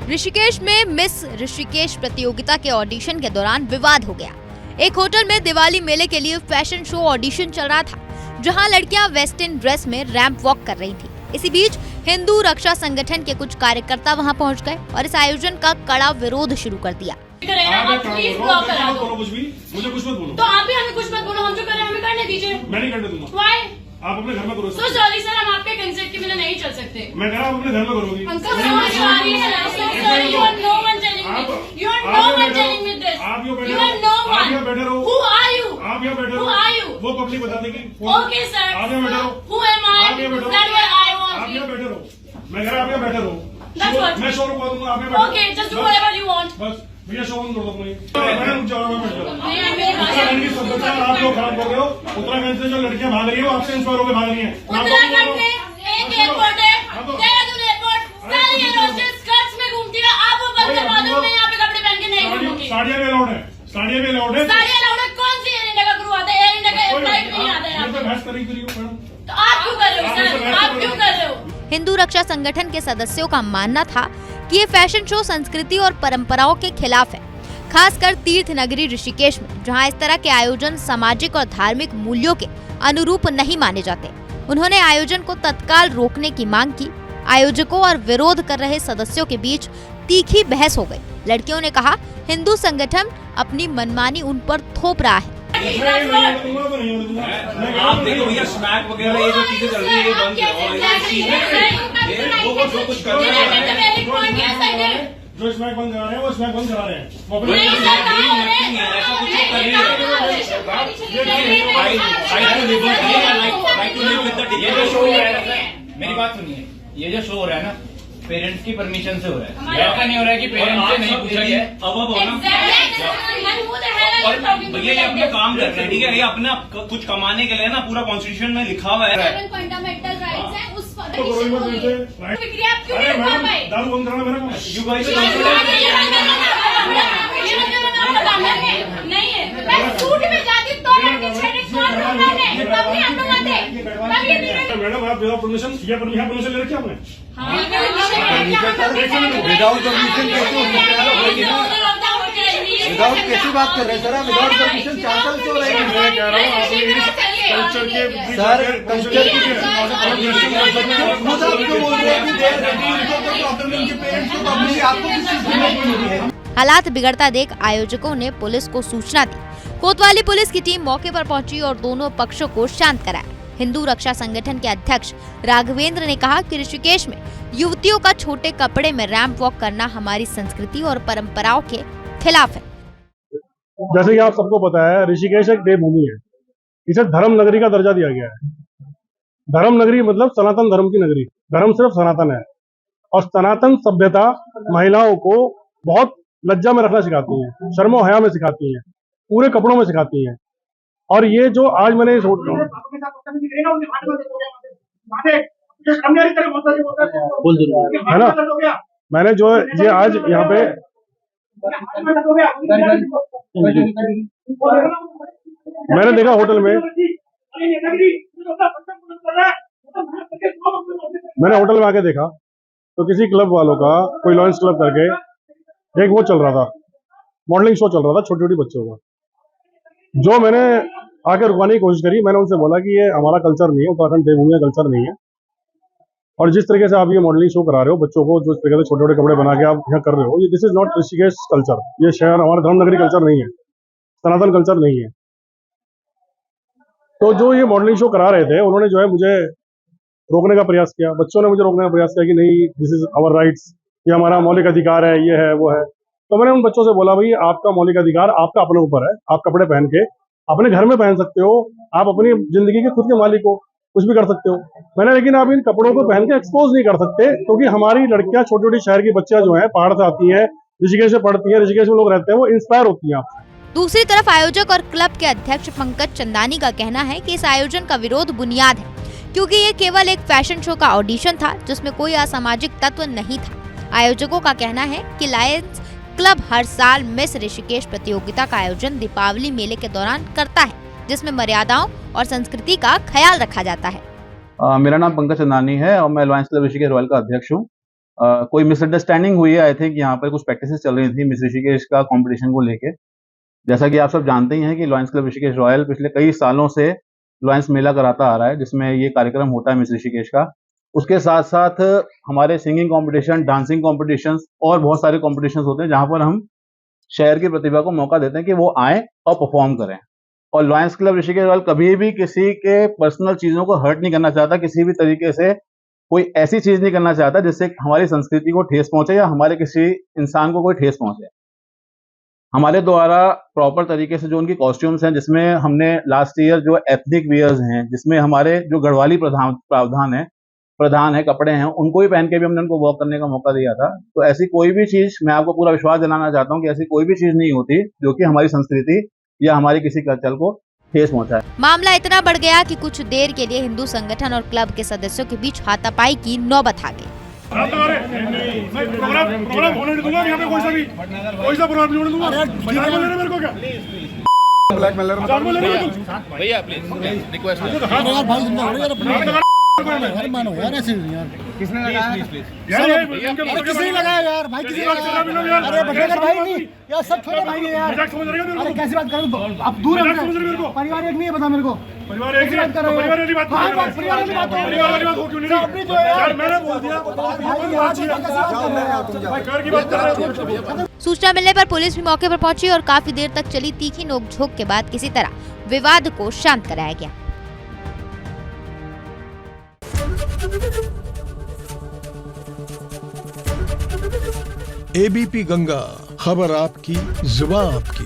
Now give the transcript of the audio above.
ऋषिकेश में मिस ऋषिकेश प्रतियोगिता के ऑडिशन के दौरान विवाद हो गया। एक होटल में दिवाली मेले के लिए फैशन शो ऑडिशन चल रहा था, जहां लड़कियां वेस्टर्न ड्रेस में रैंप वॉक कर रही थी। इसी बीच हिंदू रक्षा संगठन के कुछ कार्यकर्ता वहां पहुंच गए और इस आयोजन का कड़ा विरोध शुरू कर दिया। प्लीज ब्लॉक करा दो। मुझे कुछ मत बोलो। तो आप भी हमें कुछ मत बोलो, हम जो कर रहे हैं हमें करने दीजिए। मैं नहीं करने दूंगा। Why? आप अपने घर में करो। So sorry sir, हम आपके कंसेंट के बिना नहीं चल सकते। मैं कह रहा हूँ अपने घर में करोगी। Uncle so sorry sir, so sorry, you are no one telling me. You are no one telling me this. You are no one. आप यहाँ बैठे रहो। Who are you? आप यहाँ बैठे रहो। Who are you? वो पब्लिक बता देगी। Okay sir. आप यहाँ बैठे रहो। Who am I? आप यहाँ बैठे रहो। That way I want आप you. यहाँ बैठे रहो। मैं कह रहा आप यहाँ बैठे रहो। That's what. मैं शो रुकवा दूंगा, आप यहाँ बैठे रहो। Okay, just do whatever you want. बस भैया शो बंद कर दो मुझे। मैं रुक जाऊंगा, मैं बैठ जाऊंगा। उत्तराखंड की सभ्यता आप लोग खराब कर रहे हो। उत्तराखंड से जो लड़कियां भाग रही है वो आपसे इंस्पायर होकर भाग रही है। उत्तराखंड में एक एयरपोर्ट है, देहरादून एयरपोर्ट, सारी एयरहोस्टेस स्कर्ट्स में घूमती है। आप वो बंद करवा दो, मैं यहाँ पे कपड़े पहन के नहीं घूमूंगी। साड़ियाँ भी अलाउड है, साड़ियाँ भी अलाउड है। साड़ियाँ अलाउड है? कौन सी एयर इंडिया का क्रू आता है? एयर इंडिया का फ्लाइट नहीं आता है यहाँ पे। बहस करी करी मैडम। तो आप क्यों कर रहे हो सर? आप क्यों कर रहे हो? हिंदू रक्षा संगठन के सदस्यों का मानना था कि ये फैशन शो संस्कृति और परंपराओं के खिलाफ है, खासकर तीर्थ नगरी ऋषिकेश में, जहां इस तरह के आयोजन सामाजिक और धार्मिक मूल्यों के अनुरूप नहीं माने जाते। उन्होंने आयोजन को तत्काल रोकने की मांग की। आयोजकों और विरोध कर रहे सदस्यों के बीच तीखी बहस हो गई। लड़कियों ने कहा, हिंदू संगठन अपनी मनमानी उन पर थोप रहा है। आप देखो भैया स्मैक वगैरह ये जो चीजें चल रही है ये बंद वो जो कुछ कर रहे हैं, जो स्मैक बंद करा रहे हैं वो स्मैक बंद करा रहे हैं। ऐसा कुछ कर रही है। मेरी बात सुनिए, ये जो शो हो रहा है ना पेरेंट्स की परमिशन से हो रहा है, ऐसा नहीं हो रहा है कि पेरेंट्स से नहीं पूछा गया है। और भैया ये अपने काम कर रहे हैं, ठीक है, ये अपना कुछ कमाने के लिए ना पूरा कॉन्स्टिट्यूशन में लिखा हुआ है। फंडामेंटल राइट्स हैं, उस दारू बंद कराना मेरे को। नहीं है, मैं सूट में जाती तो मैडम आप विदाउट परमिशन या परमिशन ले रखी आपने? विदाउट परमिशन विदाउट कैसी बात कर रहे हैं सर? विदाउट परमिशन 4 साल से हो रहे हैं। मैं कह रहा हूँ आप कल्चर के सर कल्चर की खुद आप क्यों बोल रहे हैं कि देर प्रॉब्लम इनके पेरेंट्स को पब्लिक आपको किस चीज की नहीं है? हालात बिगड़ता देख आयोजकों ने पुलिस को सूचना दी। कोतवाली पुलिस की टीम मौके पर पहुंची और दोनों पक्षों को शांत कराया। हिंदू रक्षा संगठन के अध्यक्ष राघवेंद्र ने कहा कि ऋषिकेश में युवतियों का छोटे कपड़े में रैंप वॉक करना हमारी संस्कृति और परंपराओं के खिलाफ है। जैसे कि आप सबको पता है, ऋषिकेश एक देवभूमि है। इसे धर्म नगरी का दर्जा दिया गया है। धर्म नगरी मतलब सनातन धर्म की नगरी। धर्म सिर्फ सनातन है और सनातन सभ्यता महिलाओं को बहुत लज्जा में रखना सिखाती है, शर्मो हया में सिखाती है, पूरे कपड़ों में सिखाती है। और ये जो आज मैंने है ना, मैंने जो ये आज यहाँ पे मैंने देखा होटल में, मैंने होटल में आके देखा तो किसी क्लब वालों का कोई लॉयंस क्लब करके एक वो चल रहा था, मॉडलिंग शो चल रहा था छोटी छोटी बच्चों का। जो मैंने आके रुकवाने की कोशिश करी, मैंने उनसे बोला कि ये हमारा कल्चर नहीं है, उत्तराखंड देवभूमि का कल्चर नहीं है। और जिस तरीके से आप ये मॉडलिंग शो करा रहे हो बच्चों को, जो इस तरीके से छोटे छोटे कपड़े बना के आप यहाँ कर रहे हो, ये this is not Rishikesh culture. ये शहर हमारा धर्मनगरी कल्चर नहीं है, सनातन कल्चर नहीं है। तो जो ये मॉडलिंग शो करा रहे थे उन्होंने जो है मुझे रोकने का प्रयास किया, बच्चों ने मुझे रोकने का प्रयास किया कि नहीं दिस इज आवर राइट्स, ये हमारा मौलिक अधिकार है, ये है वो है। तो मैंने उन बच्चों से बोला भाई आपका मौलिक अधिकार आपका अपने ऊपर है, आप कपड़े पहन के अपने घर में पहन सकते हो, आप अपनी जिंदगी के खुद के मालिक हो, कुछ भी कर सकते हो। मैंने लेकिन आप इन कपड़ों को पहन के एक्सपोज नहीं कर सकते, क्योंकि हमारी लड़कियां छोटी छोटी शहर की बच्चियां जो है पहाड़ से आती है, ऋषिकेश से पढ़ती है, ऋषिकेश में लोग रहते हैं, वो इंस्पायर होती हैं आपसे। दूसरी तरफ आयोजक और क्लब के अध्यक्ष पंकज चंदानी का कहना है कि इस आयोजन का विरोध बुनियाद है, क्योंकि ये केवल एक फैशन शो का ऑडिशन था जिसमें कोई असामाजिक तत्व नहीं था। आयोजकों का कहना है कि लायंस क्लब हर साल मिस ऋषिकेश प्रतियोगिता का आयोजन दीपावली मेले के दौरान करता है, जिसमें मर्यादाओं और संस्कृति का ख्याल रखा जाता है। मेरा नाम पंकज चंदानी है और मैं लायंस क्लब ऋषिकेश रॉयल का अध्यक्ष हूँ। कोई मिसअंडरस्टैंडिंग हुई है। आई थिंक यहाँ पर कुछ प्रैक्टिसेस चल रही थी मिस ऋषिकेश का कंपटीशन को लेके। जैसा कि आप सब जानते ही हैं कि लॉयंस क्लब ऋषिकेश रॉयल पिछले कई सालों से लॉयंस मेला कराता आ रहा है, जिसमें ये कार्यक्रम होता है मिस ऋषिकेश का। उसके साथ साथ हमारे सिंगिंग कंपटीशन, डांसिंग कॉम्पिटिशन्स और बहुत सारे कॉम्पिटिशन्स होते हैं, जहाँ पर हम शहर की प्रतिभा को मौका देते हैं कि वो आए और परफॉर्म करें। और लॉयंस क्लब ऋषिकेश रॉयल कभी भी किसी के पर्सनल चीज़ों को हर्ट नहीं करना चाहता, किसी भी तरीके से कोई ऐसी चीज़ नहीं करना चाहता जिससे हमारी संस्कृति को ठेस पहुंचे या हमारे किसी इंसान को कोई ठेस पहुंचे। हमारे द्वारा प्रॉपर तरीके से जो उनकी कॉस्ट्यूम्स हैं, जिसमें हमने लास्ट ईयर जो एथनिक वियर्स हैं, जिसमें हमारे जो गढ़वाली प्रधान है कपड़े हैं, उनको भी पहन के भी हमने उनको वॉक करने का मौका दिया था। तो ऐसी कोई भी चीज़, मैं आपको पूरा विश्वास दिलाना चाहता हूँ कि ऐसी कोई भी चीज़ नहीं होती जो कि हमारी संस्कृति या हमारी किसी कल्चर को ठेस पहुंचाए। मामला इतना बढ़ गया कि कुछ देर के लिए हिंदू संगठन और क्लब के सदस्यों के बीच हाथापाई की नौबत आ गई। प्रोग्राम होने नहीं दूंगा यहाँ पे, कोई सा प्रोग्राम नहीं होने दूंगा। मजाक में ले रहे मेरे को क्या? ब्लैकमेलर मजाक में ले रहे हो तुम? भैया प्लीज रिक्वेस्ट यार भाई जिंदा हो यार यार मानो यार ऐसे यार किसने लगाया यार किसी ने लगाया यार भाई किसी ने लगाया। अरे बटेकर भाई नहीं यार, सब छोटे भाई हैं यार। मजाक समझ रहे हो मेरे अरे को? कैसी बात करूं, आप दूर मजाक समझ रहे हो मेरे को? परिवार एक नहीं है, बता मेरे को। परिवार एक ही है, परिवार वाली बात हाँ, परिवार वाली बात परिवार वाली बात हो क्यों नहीं अपनी जो है यार? मैंने बोल दिया भाई घर की बात कर रहे हो। सूचना मिलने पर पुलिस भी मौके पर पहुंची और काफी देर तक चली तीखी नोकझोंक के बाद किसी तरह विवाद को शांत कराया गया। एबीपी गंगा, खबर आपकी, जुबान आपकी।